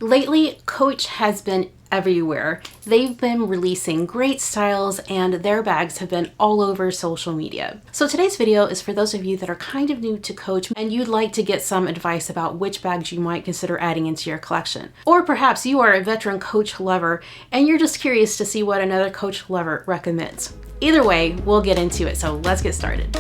Lately, Coach has been everywhere. They've been releasing great styles and their bags have been all over social media. So today's video is for those of you that are kind of new to Coach and you'd like to get some advice about which bags you might consider adding into your collection. Or perhaps you are a veteran Coach lover and you're just curious to see what another Coach lover recommends. Either way, we'll get into it, so let's get started.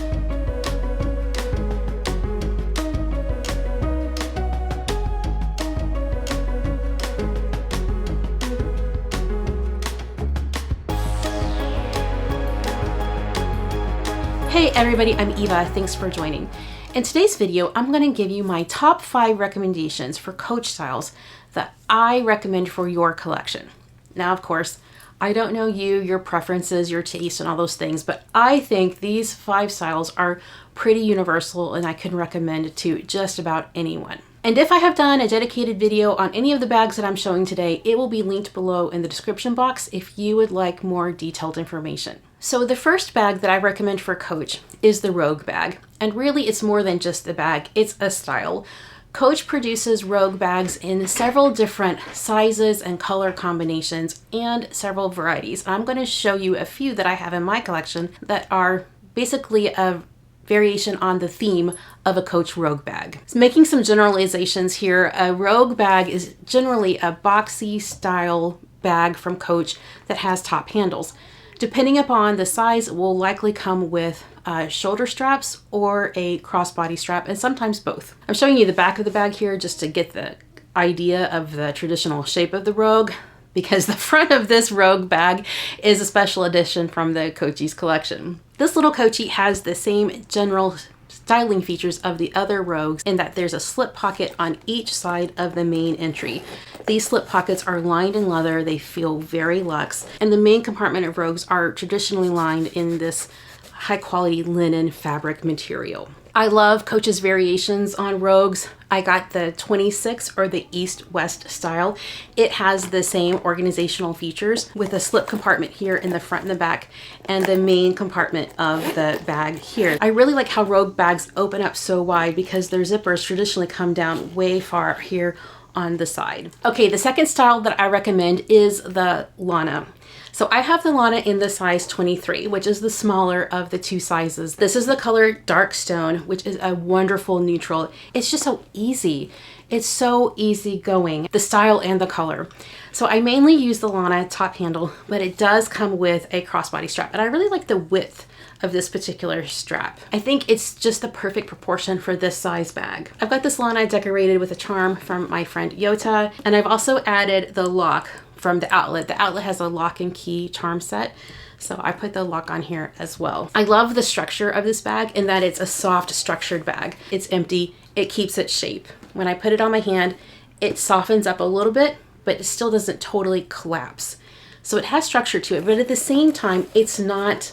Hey everybody, I'm Eva, thanks for joining. In today's video, I'm going to give you my top 5 recommendations for Coach styles that I recommend for your collection. Now, of course, I don't know you, your preferences, your taste, and all those things, but I think these 5 styles are pretty universal and I can recommend to just about anyone. And if I have done a dedicated video on any of the bags that I'm showing today, it will be linked below in the description box if you would like more detailed information. So the first bag that I recommend for Coach is the Rogue bag. And really it's more than just a bag, it's a style. Coach produces Rogue bags in several different sizes and color combinations and several varieties. I'm going to show you a few that I have in my collection that are basically a variation on the theme of a Coach Rogue bag. So making some generalizations here, a Rogue bag is generally a boxy style bag from Coach that has top handles. Depending upon the size, it will likely come with shoulder straps or a crossbody strap, and sometimes both. I'm showing you the back of the bag here just to get the idea of the traditional shape of the Rogue, because the front of this Rogue bag is a special edition from the Coach's collection. This little Coachy has the same general styling features of the other Rogues in that there's a slip pocket on each side of the main entry. These slip pockets are lined in leather, they feel very luxe, and the main compartment of Rogues are traditionally lined in this high quality linen fabric material. I love Coach's variations on Rogues. I got the 26 or the East-West style. It has the same organizational features with a slip compartment here in the front and the back and the main compartment of the bag here. I really like how Rogue bags open up so wide because their zippers traditionally come down way far here on the side. Okay, the second style that I recommend is the Lana. So I have the Lana in the size 23, which is the smaller of the 2 sizes. This is the color Dark Stone, which is a wonderful neutral. It's just so easy. It's so easy going, the style and the color. So I mainly use the Lana top handle, but it does come with a crossbody strap. And I really like the width of this particular strap. I think it's just the perfect proportion for this size bag. I've got this Lana decorated with a charm from my friend Yota, and I've also added the lock from the outlet. The outlet has a lock and key charm set, so I put the lock on here as well. I love the structure of this bag in that it's a soft structured bag. It's empty, it keeps its shape. When I put it on my hand, it softens up a little bit, but it still doesn't totally collapse. So it has structure to it, but at the same time, it's not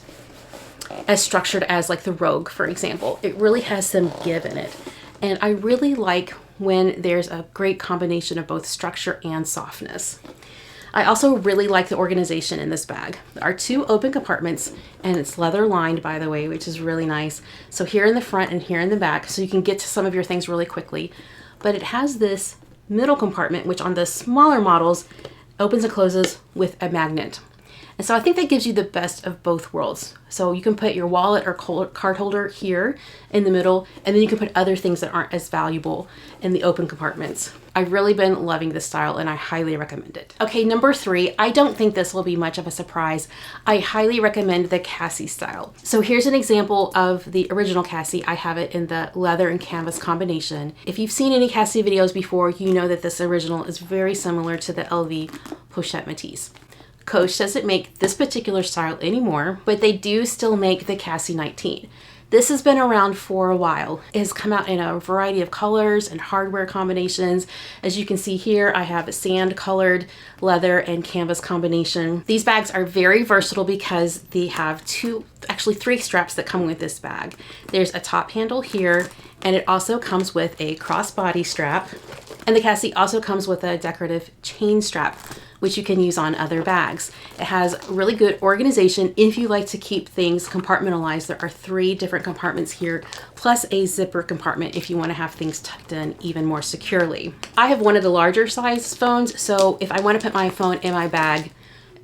as structured as like the Rogue, for example. It really has some give in it. And I really like when there's a great combination of both structure and softness. I also really like the organization in this bag. There are 2 open compartments and it's leather lined, by the way, which is really nice. So here in the front and here in the back, so you can get to some of your things really quickly. But it has this middle compartment, which on the smaller models opens and closes with a magnet. And so I think that gives you the best of both worlds. So you can put your wallet or card holder here in the middle, and then you can put other things that aren't as valuable in the open compartments. I've really been loving this style and I highly recommend it. Okay, number 3, I don't think this will be much of a surprise. I highly recommend the Cassie style. So here's an example of the original Cassie. I have it in the leather and canvas combination. If you've seen any Cassie videos before, you know that this original is very similar to the LV Pochette Métis. Coach doesn't make this particular style anymore, but they do still make the Cassie 19. This has been around for a while. It has come out in a variety of colors and hardware combinations. As you can see here, I have a sand colored leather and canvas combination. These bags are very versatile because they have 3 straps that come with this bag. There's a top handle here, and it also comes with a crossbody strap And the Cassie also comes with a decorative chain strap, which you can use on other bags. It has really good organization if you like to keep things compartmentalized. There are 3 different compartments here, plus a zipper compartment if you want to have things tucked in even more securely. I have one of the larger size phones, so if I want to put my phone in my bag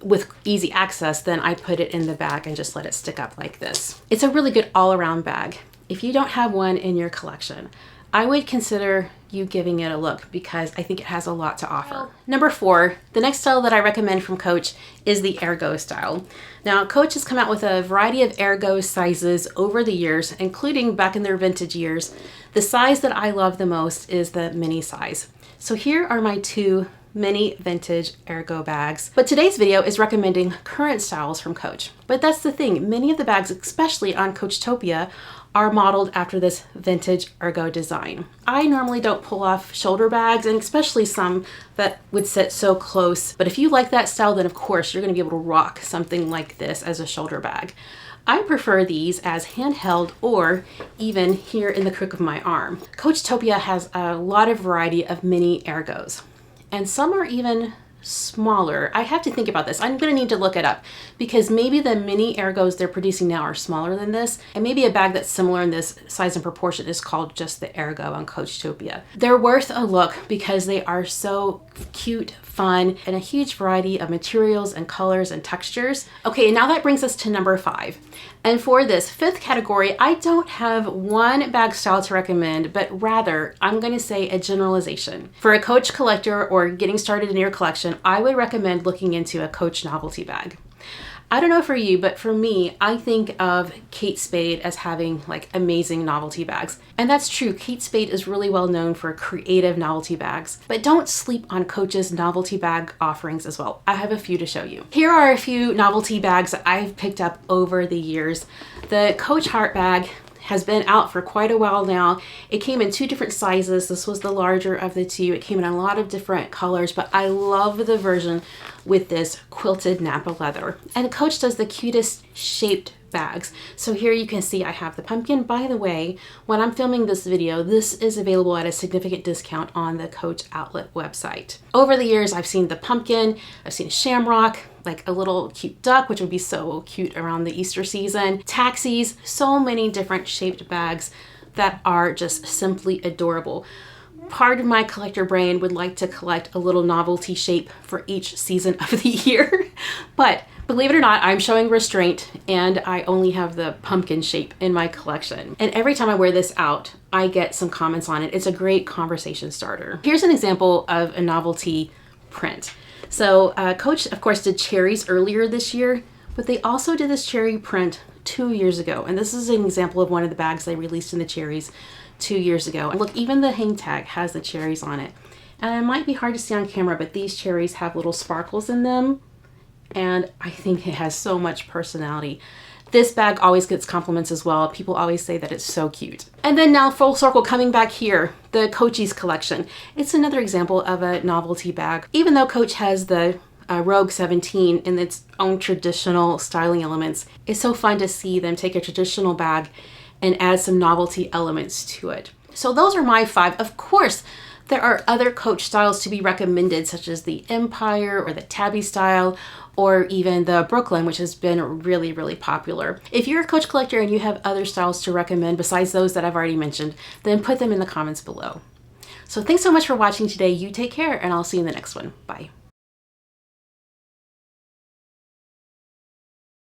with easy access, then I put it in the bag and just let it stick up like this. It's a really good all-around bag. If you don't have one in your collection, I would consider you giving it a look because I think it has a lot to offer. Number 4, the next style that I recommend from Coach is the Ergo style. Now, Coach has come out with a variety of Ergo sizes over the years, including back in their vintage years. The size that I love the most is the mini size. So here are my 2 mini vintage Ergo bags. But today's video is recommending current styles from Coach. But that's the thing, many of the bags, especially on Coachtopia, are modeled after this vintage Ergo design. I normally don't pull off shoulder bags, and especially some that would sit so close. But if you like that style, then of course you're gonna be able to rock something like this as a shoulder bag. I prefer these as handheld or even here in the crook of my arm. Coachtopia has a lot of variety of mini Ergos, and some are even smaller. I have to think about this. I'm gonna need to look it up because maybe the mini Ergos they're producing now are smaller than this, and maybe a bag that's similar in this size and proportion is called just the Ergo on Coachtopia. They're worth a look because they are so cute, fun, and a huge variety of materials and colors and textures. Okay, and now that brings us to number 5. And for this 5th category, I don't have one bag style to recommend, but rather I'm going to say a generalization. For a Coach collector or getting started in your collection, I would recommend looking into a Coach novelty bag. I don't know for you, but for me, I think of Kate Spade as having like amazing novelty bags. And that's true. Kate Spade is really well known for creative novelty bags, but don't sleep on Coach's novelty bag offerings as well. I have a few to show you. Here are a few novelty bags that I've picked up over the years. The Coach Heart bag has been out for quite a while now. It came in 2 different sizes. This was the larger of the 2. It came in a lot of different colors, but I love the version with this quilted Napa leather. And Coach does the cutest shaped bags. So here you can see I have the pumpkin. By the way, when I'm filming this video, this is available at a significant discount on the Coach outlet website. Over the years, I've seen the pumpkin, I've seen a shamrock, like a little cute duck, which would be so cute around the Easter season, taxis, so many different shaped bags that are just simply adorable. Part of my collector brain would like to collect a little novelty shape for each season of the year, but believe it or not, I'm showing restraint and I only have the pumpkin shape in my collection. And every time I wear this out, I get some comments on it. It's a great conversation starter. Here's an example of a novelty print. So Coach, of course, did cherries earlier this year, but they also did this cherry print 2 years ago. And this is an example of one of the bags they released in the cherries 2 years ago. And look, even the hang tag has the cherries on it. And it might be hard to see on camera, but these cherries have little sparkles in them. And I think it has so much personality. This bag always gets compliments as well. People always say that it's so cute. And then now full circle coming back here, the Coach's collection. It's another example of a novelty bag. Even though Coach has the Rogue 17 in its own traditional styling elements, it's so fun to see them take a traditional bag and add some novelty elements to it. So those are my 5. Of course, there are other Coach styles to be recommended, such as the Empire or the Tabby style, or even the Brooklyn, which has been really, really popular. If you're a Coach collector and you have other styles to recommend besides those that I've already mentioned, then put them in the comments below. So thanks so much for watching today. You take care, and I'll see you in the next one. Bye.